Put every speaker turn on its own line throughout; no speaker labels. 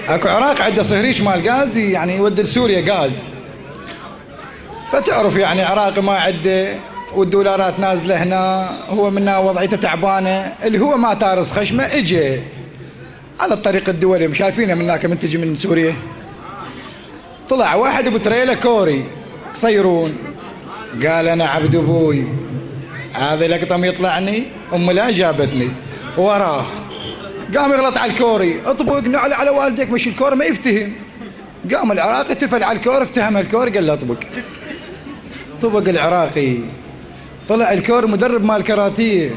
اكو عراق عنده صهريج مال غاز يعني يودي لسوريا غاز. فتعرف يعني عراقي ما عنده والدولارات نازله هنا، هو منها وضعيته تعبانه، اللي هو ما تارس خشمه اجى على الطريق الدولي، مش شايفينه من هناك من تجي من سوريا. طلع واحد ابو تريله كوري صيرون، قال انا عبد ابوي هذا لقطم يطلعني ام لا جابتني وراه. قام يغلط على الكوري، اطبق نعل على والديك، مش الكوري ما يفتهم. قام العراقي تفل على الكوري، افتهم الكوري قال له اطبق. طبق العراقي، طلع الكوري مدرب مال كاراتيه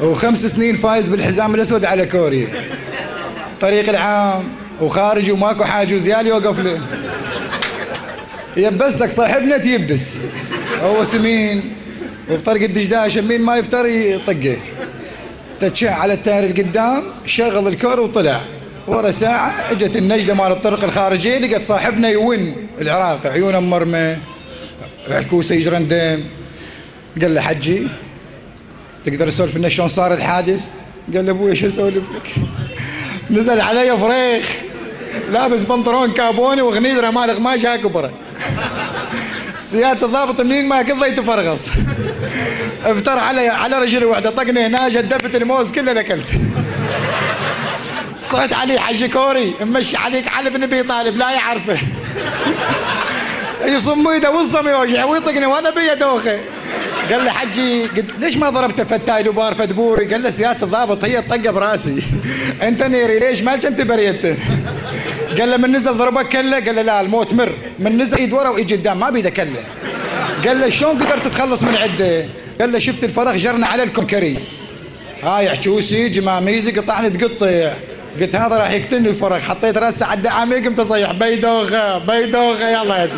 و5 سنين فايز بالحزام الاسود على كوريا. طريق العام وخارج وماكو حاجز يالي يوقف له، يبس لك صاحبنا تيبس، هو سمين وبطريق الدشداشه مين ما يفتر يطقه. تتشع على التاير القدام، شغل الكور وطلع. ورا ساعه اجت النجده مال الطرق الخارجيه، لقت صاحبنا يون العراقي عيونه مرمى، عكوسه يجرن دم. قال له حجي تقدر تسولف لنا شلون صار الحادث؟ قال له ابوي ايش اسولف لك؟ نزل علي فريخ لابس بنطلون كابوني وغنيدره مال قماش اكبره. سياده الضابط منين ما قضى يتفرغص، افتر على رجل واحده، طقني هنا جدفت الموز كله اكلت. صحت علي حج كوري ممشي عليك علي بن ابي طالب لا يعرفه، يصم ايده والصم يوجع ويطقني وانا بيا دوخه. قال له حجي ليش ما ضربته فتاي دبار فدبوري؟ قال له سياده الضابط هي الطقه براسي، انت نيري ليش مالك انت بريته؟ قال له من نزل ضربك كله؟ قال له لا الموت مر، من نزل ايد ورا وايد قدام ما بيده كله. قال له شلون قدرت تتخلص من عده؟ قال له شفت الفرخ جرنا على الكمكري، هاي عجوسي جماميزي قطعني تقطع، قلت هذا راح يقتلني الفرخ، حطيت راسه على الدعامي قمت اصيح بيدوخه بيدوخه يلا يدي.